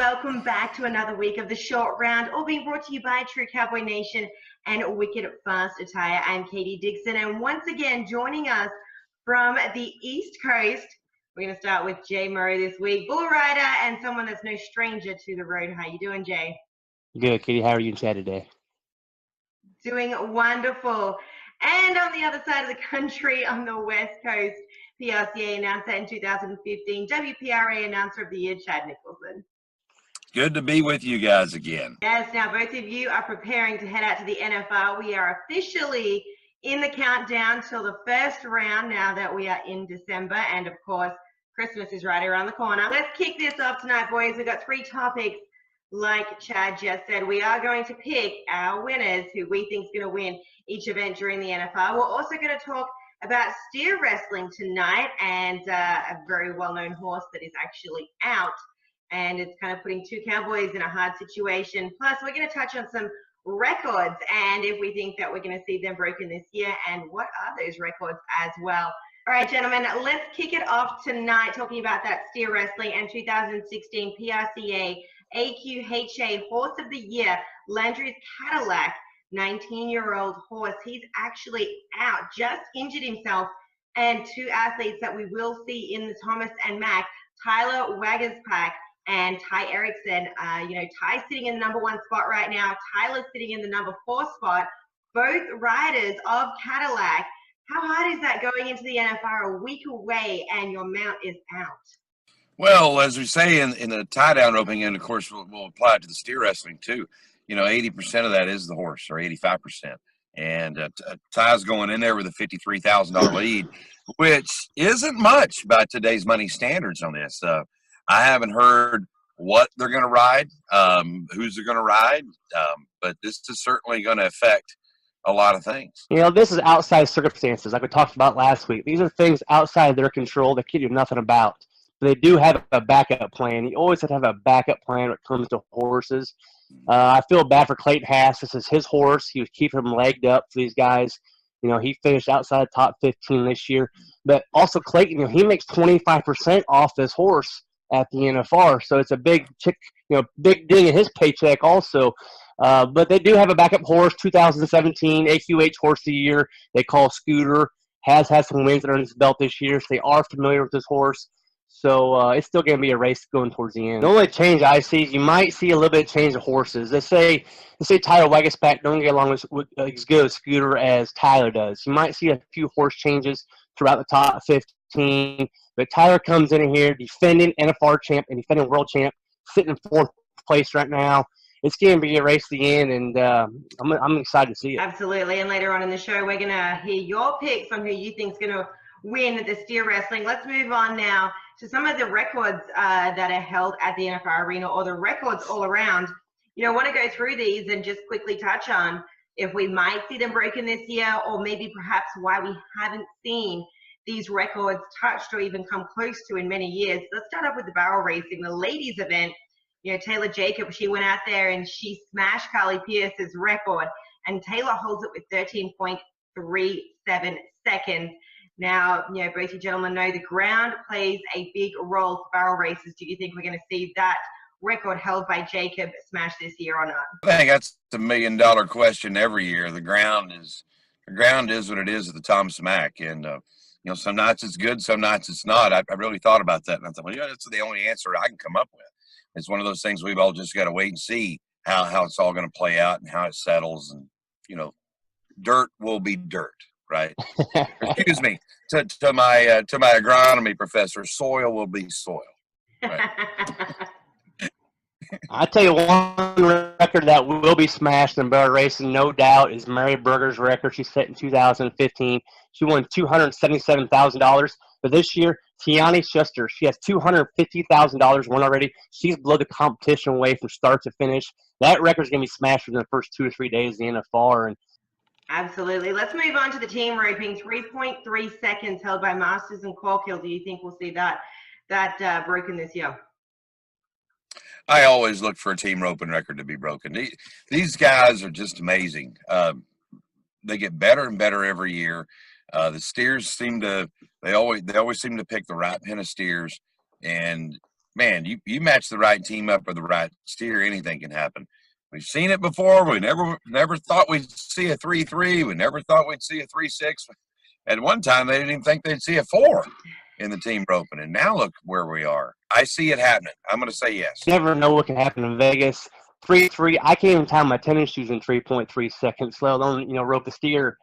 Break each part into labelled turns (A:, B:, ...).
A: welcome back to another week of the Short Round, all being brought to you by True Cowboy Nation and Wicked Fast Attire. I'm Katie Dixon, and once again joining us from the East Coast, we're going to start with Jay Murray this week, bull rider and someone that's no stranger to the road. How you doing, Jay?
B: Good, Katie. How are you in chat today?
A: Doing wonderful. And on the other side of the country, on the West Coast, PRCA announcer in 2015, WPRA announcer of the year, Chad Nicholson.
C: Good to be with you guys again.
A: Yes, now both of you are preparing to head out to the NFL. We are officially in the countdown till the first round now that we are in December. And of course, Christmas is right around the corner. Let's kick this off tonight, boys. We've got three topics. Like Chad just said, we are going to pick our winners, who we think is going to win each event during the NFL. We're also going to talk about steer wrestling tonight and a very well-known horse that is actually out. And it's kind of putting two cowboys in a hard situation. Plus, we're going to touch on some records and if we think that we're going to see them broken this year and what are those records as well. All right, gentlemen, let's kick it off tonight talking about that steer wrestling and 2016 PRCA AQHA Horse of the Year, LANDRY'S CADILLAC, 19-year-old horse. He's actually out, just injured himself. And two athletes that we will see in the Thomas and Mack, Tyler Wagerspack and Ty Erickson. Ty's sitting in the number 1 spot right now. Tyler's sitting in the number 4 spot. Both riders of CADILLAC. How hard is that going into the NFL a week away and your mount is out?
C: Well, as we say in the tie-down roping, and of course we'll apply it to the steer wrestling too. 80% of that is the horse, or 85%. And Ty's going in there with a $53,000 lead, which isn't much by today's money standards on this. I haven't heard what they're going to ride, who's they're going to ride, but this is certainly going to affect a lot of things.
B: This is outside circumstances, like we talked about last week. These are things outside their control that kid do nothing about. They do have a backup plan. You always have to have a backup plan when it comes to horses. I feel bad for Clayton Haas. This is his horse. He was keeping him legged up for these guys. He finished outside top 15 this year. But also Clayton, he makes 25% off this horse at the NFR. So it's a big big ding in his paycheck also. But they do have a backup horse, 2017 AQH Horse of the Year. They call Scooter. Has had some wins under his belt this year, so they are familiar with this horse. So it's still going to be a race going towards the end. The only change I see is you might see a little bit of change of horses. They say Tyler Wagerspack don't get along with as good a Scooter as Tyler does. You might see a few horse changes throughout the top 15. But Tyler comes in here defending NFR champ and defending world champ, sitting in 4th place right now. It's going to be a race to the end, and I'm excited to see it.
A: Absolutely. And later on in the show, we're going to hear your picks on who you think is going to win the steer wrestling. Let's move on now to some of the records that are held at the NFR Arena, or the records all around. I want to go through these and just quickly touch on if we might see them broken this year, or maybe perhaps why we haven't seen these records touched or even come close to in many years. Let's start off with the barrel racing, the ladies event. Taylor Jacob, she went out there and she smashed Carly Pierce's record, and Taylor holds it with 13.37 seconds. Now, both you gentlemen know the ground plays a big role for barrel races. Do you think we're going to see that record held by Jacob smash this year or not?
C: I think that's the $1 million question every year. The ground is what it is at the Thomas Mack, and some nights it's good, some nights it's not. I really thought about that, and I thought, well, that's the only answer I can come up with. It's one of those things we've all just got to wait and see how it's all going to play out and how it settles. And dirt will be dirt, right? Excuse me, to my agronomy professor, soil will be soil. Right?
B: I tell you, one record that will be smashed in barrel racing, no doubt, is Mary Berger's record she set in 2015. She won $277,000. But this year, Tiani Schuster, she has $250,000 won already. She's blown the competition away from start to finish. That record's going to be smashed within the first 2 or 3 days of the NFR. And
A: absolutely. Let's move on to the team roping. 3.3 seconds held by Masters and Corkhill. Do you think we'll see that broken this year?
C: I always look for a team roping record to be broken. These guys are just amazing. They get better and better every year. The steers they always seem to pick the right pen of steers, and man, you match the right team up or the right steer, anything can happen. We've seen it before. We never thought we'd see a 3-3. We never thought we'd see a 3-6. At one time, they didn't even think they'd see a 4 in the team roping, and now look where we are. I see it happening. I'm going to say yes.
B: You never know what can happen in Vegas. 3-3. I can't even tie my tennis shoes in 3.3 seconds, let alone rope the steer.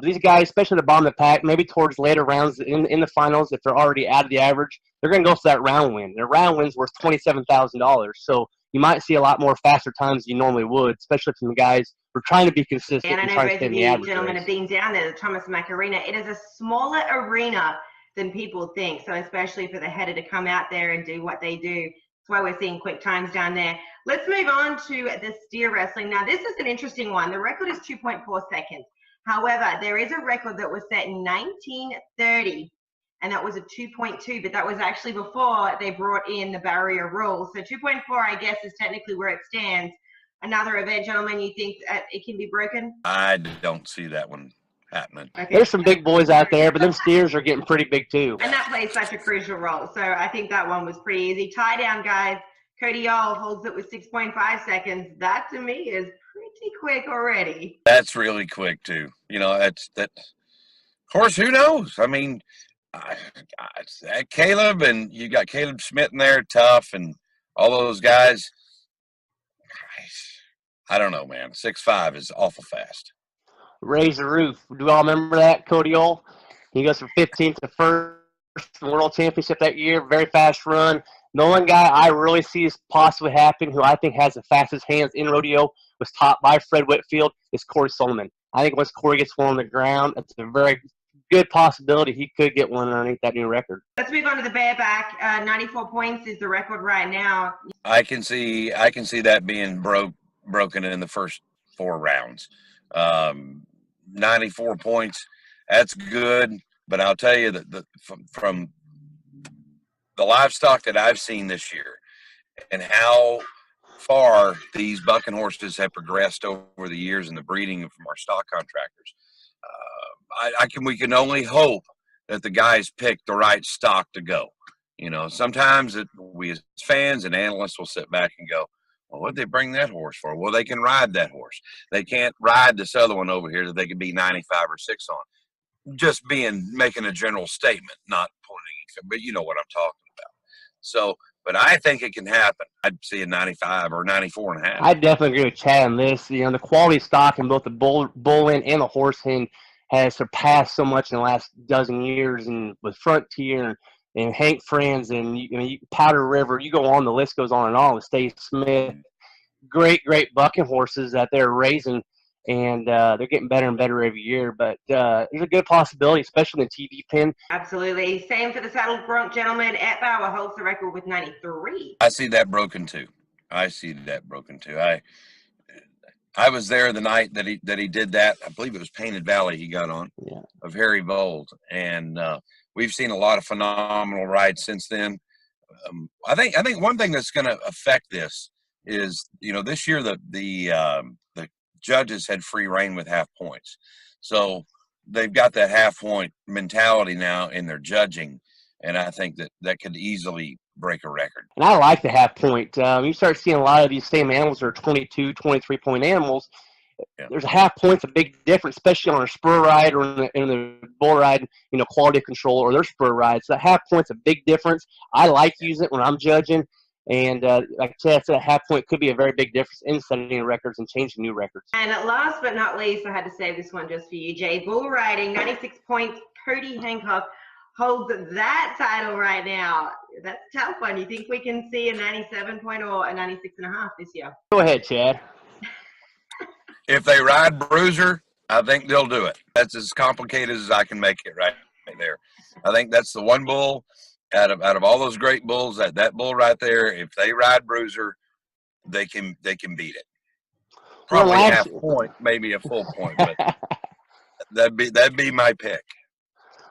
B: These guys, especially the bottom of the pack, maybe towards later rounds in the finals, if they're already out of the average, they're going to go for that round win. Their round win's worth $27,000. So you might see a lot more faster times than you normally would, especially from the guys who are trying to be consistent
A: and I know
B: trying to
A: both
B: stay
A: of
B: in the
A: you
B: average
A: gentlemen
B: race.
A: have been down there, the Thomas Mack Arena. It is a smaller arena than people think. So especially for the header to come out there and do what they do. That's why we're seeing quick times down there. Let's move on to the steer wrestling. Now, this is an interesting one. The record is 2.4 seconds. However, there is a record that was set in 1930, and that was a 2.2, but that was actually before they brought in the barrier rule. So 2.4, I guess, is technically where it stands. Another event, gentlemen, you think it can be broken?
C: I don't see that one happening.
A: Okay.
B: There's some big boys out there, but them steers are getting pretty big too.
A: And that plays such a crucial role. So I think that one was pretty easy. Tie down, guys. Cody Yall holds it with 6.5 seconds. That, to me, is pretty quick already.
C: That's really quick, too. That's that. Of course, who knows? I mean, Caleb, and you got Caleb Schmidt in there, tough, and all those guys. I don't know, man. 6'5" is awful fast.
B: Raise the roof. Do you all remember that, Cody Yall? He goes from 15th to first in the World Championship that year. Very fast run. The one guy I really see is possibly happening, who I think has the fastest hands in rodeo, was taught by Fred Whitfield, is Corey Solomon. I think once Corey gets one on the ground, it's a very good possibility he could get one underneath that new record.
A: Let's move on to the bareback. 94 points is the record right now.
C: I can see that being broken in the first 4 rounds. 94 points, that's good. But I'll tell you that from the livestock that I've seen this year and how far these bucking horses have progressed over the years in the breeding from our stock contractors, we can only hope that the guys pick the right stock to go. Sometimes we as fans and analysts will sit back and go, well, what'd they bring that horse for? Well, they can ride that horse. They can't ride this other one over here that they could be 95 or 6 on. Just making a general statement, not pointing, but you know what I'm talking about. So, but I think it can happen. I'd see a 95 or 94 and a half.
B: I definitely agree with Chad on this. The quality of stock in both the bull end and the horse hen has surpassed so much in the last dozen years, and with Frontier and Hank Friends and Powder River, you go on, the list goes on and on with Steve Smith. Great bucking horses that they're raising, and they're getting better and better every year. But there's a good possibility, especially in the TV pen.
A: Absolutely. Same for the saddle bronc, gentlemen. Bauer holds the record with 93.
C: I see that broken too. I was there the night that he did that. I believe it was Painted Valley he got on,
B: yeah,
C: of Harry Vold, and we've seen a lot of phenomenal rides since then. I think one thing that's going to affect this is, this year the judges had free reign with half points, so they've got that half point mentality now in their judging, and I think that could easily break a record.
B: And I like the half point. You start seeing a lot of these same animals that are 22, 23-point animals. Yeah. There's a half point's a big difference, especially on a spur ride or in the bull ride, quality control or their spur rides. So that half point's a big difference. I like using it when I'm judging. And like I said, a half point could be a very big difference in setting records and changing new records.
A: And last but not least, I had to save this one just for you, Jay. Bull riding, 96 points. Cody Hancock holds that title right now. That's a tough one. You think we can see a 97 point or a 96.5 this year?
B: Go ahead, Chad.
C: If they ride Bruiser, I think they'll do it. That's as complicated as I can make it right there. I think that's the one bull out of all those great bulls, that bull right there, if they ride Bruiser, they can beat it. Probably half point, maybe a full point, but that'd be my pick.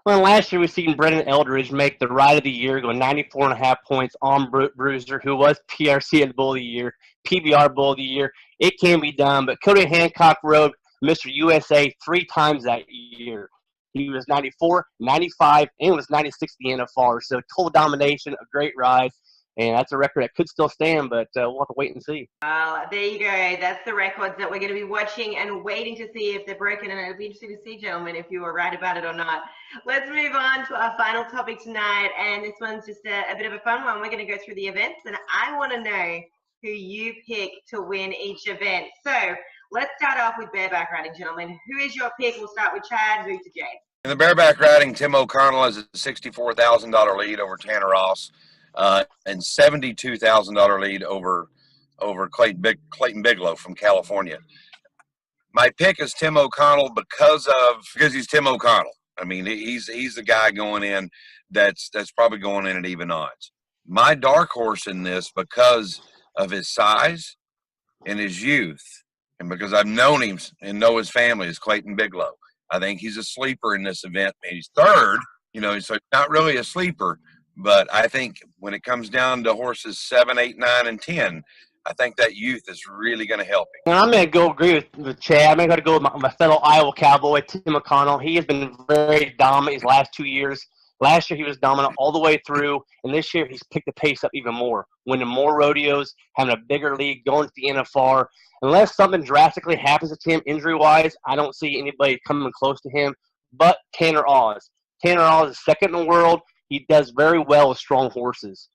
B: Well, last year we seen Brendan Eldridge make the ride of the year, going 94.5 points on Bruiser, who was PRC and Bull of the Year, PBR Bull of the Year. It can be done, but Cody Hancock rode Mr. USA 3 times that year. He was 94, 95, and was 96 the NFR. So total domination, a great ride. And that's a record that could still stand, but we'll have to wait and see.
A: Well, there you go. That's the records that we're going to be watching and waiting to see if they're broken. And it'll be interesting to see, gentlemen, if you were right about it or not. Let's move on to our final topic tonight. And this one's just a bit of a fun one. We're going to go through the events. And I want to know who you pick to win each event. So let's start off with bareback riding, gentlemen. Who is your pick? We'll start with Chad, move to Jay.
C: In the bareback riding, Tim O'Connell has a $64,000 lead over Tanner Ross. And $72,000 lead over Clayton Bigelow from California. My pick is Tim O'Connell because he's Tim O'Connell. I mean, he's the guy going in that's probably going in at even odds. My dark horse in this, because of his size and his youth, and because I've known him and know his family, is Clayton Bigelow. I think he's a sleeper in this event. He's third, so not really a sleeper. But I think when it comes down to horses 7, 8, 9, and 10, I think that youth is really going to help him.
B: And I'm going to go agree with Chad. I'm going to go with my fellow Iowa Cowboy, Tim O'Connell. He has been very dominant his last 2 years. Last year he was dominant all the way through, and this year he's picked the pace up even more, winning more rodeos, having a bigger league, going to the NFR. Unless something drastically happens to him injury-wise, I don't see anybody coming close to him but Tanner Oz. Tanner Oz is second in the world. He does very well with strong horses.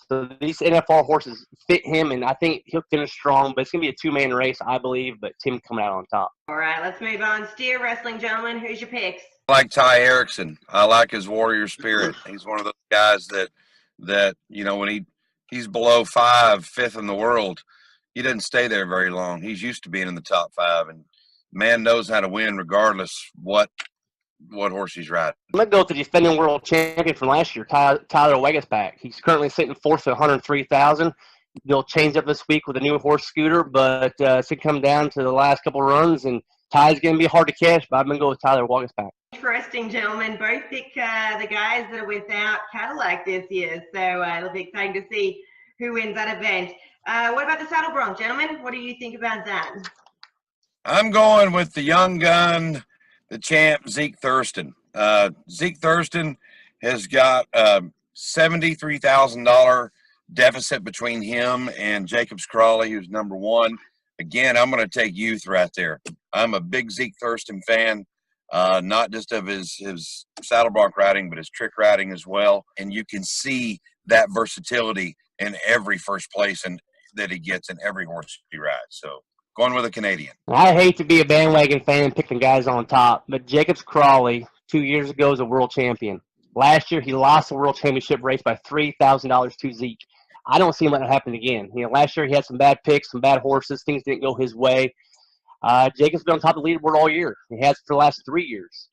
B: So these NFR horses fit him, and I think he'll finish strong. But it's going to be a two-man race, I believe, but Tim coming out on top.
A: All right, let's move on. Steer wrestling, gentlemen. Who's your picks?
C: I like Ty Erickson. I like his warrior spirit. He's one of those guys that when he's below fifth in the world, he doesn't stay there very long. He's used to being in the top 5, and man knows how to win regardless what horse he's riding.
B: I'm going to go with the defending world champion from last year, Tyler Wegesbach. He's currently sitting fourth at $103,000. They'll change up this week with a new horse Scooter, but it's going to come down to the last couple runs, and Ty's going to be hard to catch, but I'm going to go with Tyler Wegesbach.
A: Interesting, gentlemen. Both pick the guys that are without Cadillac this year, so it'll be exciting to see who wins that event. What about the saddle bronc, gentlemen? What do you think about that?
C: I'm going with the young gun, the champ, Zeke Thurston. Zeke Thurston has got a $73,000 deficit between him and Jacobs Crawley, who's number 1. Again, I'm going to take youth right there. I'm a big Zeke Thurston fan, not just of his saddle bronc riding, but his trick riding as well. And you can see that versatility in every first place and that he gets in every horse he rides. So going with a Canadian.
B: I hate to be a bandwagon fan and picking guys on top, but Jacobs Crawley 2 years ago was a world champion. Last year he lost the world championship race by $3,000 to Zeke. I don't see him letting it happen again. Last year he had some bad picks, some bad horses. Things didn't go his way. Jacobs been on top of the leaderboard all year. He has for the last 3 years.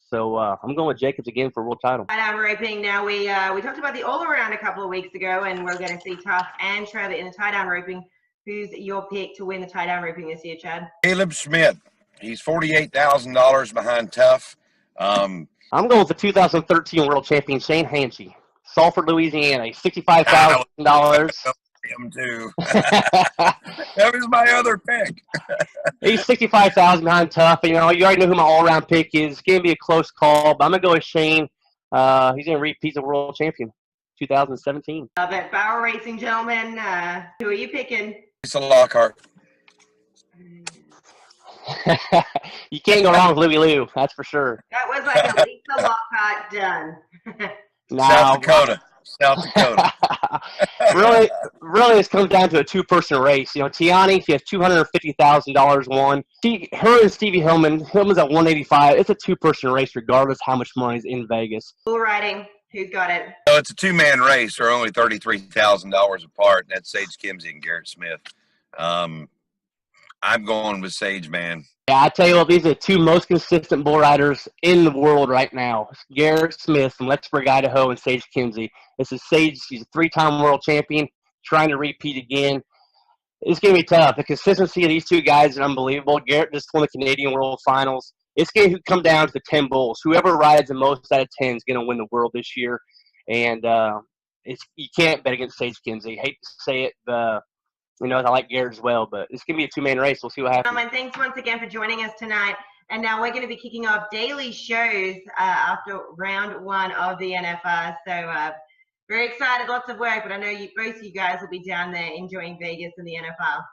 B: So I'm going with Jacobs again for world title.
A: Tie-down roping. Now we talked about the all-around a couple of weeks ago, and we're going to see Tough and Trevor in the tie-down roping. Who's your pick to win the tie-down roping this year, Chad?
C: Caleb Smith. He's $48,000 behind Tough.
B: I'm going with the 2013 world champion Shane Hanchy, Salford, Louisiana, $65,000.
C: Him too. That was my other pick.
B: He's $65,000 behind Tough. You already know who my all-around pick is. It's going to be a close call, but I'm going to go with Shane. He's going to repeat the world champion, 2017.
A: Love it. Barrel racing, gentlemen. Who are you picking?
C: Lisa Lockhart.
B: You can't go wrong with Louie Lou, that's for sure.
A: That was like a Lisa Lockhart done.
C: South Dakota.
B: really, this comes down to a two-person race. Tiani, she has $250,000 won. Her and Stevie Hillman. Hillman's at $185,000. It's a two-person race, regardless how much money's in Vegas.
A: Bull riding. Who's got it?
C: So it's a two-man race. They're only $33,000 apart. And that's Sage Kimsey and Garrett Smith. I'm going with Sage, man. Yeah,
B: I tell you what, these are the two most consistent bull riders in the world right now. Garrett Smith from Lexburg, Idaho, and Sage Kimsey. This is Sage. She's a 3-time world champion, trying to repeat again. It's going to be tough. The consistency of these two guys is unbelievable. Garrett just won the Canadian World Finals. It's going to come down to the 10 bulls. Whoever rides the most out of 10 is going to win the world this year. And you can't bet against Sage Kimsey. Hate to say it, I like Garrett as well, but it's going to be a two-man race. We'll see what happens.
A: And thanks once again for joining us tonight. And now we're going to be kicking off daily shows after round 1 of the NFR. So Very excited, lots of work, but I know both of you guys will be down there enjoying Vegas and the NFL.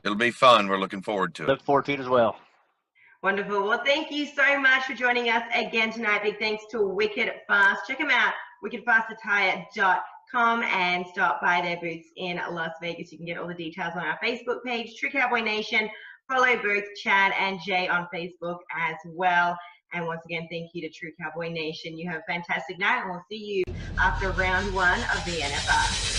C: It'll be fun. We're looking forward to it.
B: Look forward to it as well.
A: Wonderful. Well, thank you so much for joining us again tonight. Big thanks to Wicked Fast. Check them out, wickedfastattire.com, and stop by their booths in Las Vegas. You can get all the details on our Facebook page, True Cowboy Nation. Follow both Chad and Jay on Facebook as well. And once again, thank you to True Cowboy Nation. You have a fantastic night, and we'll see you after round 1 of the NFL.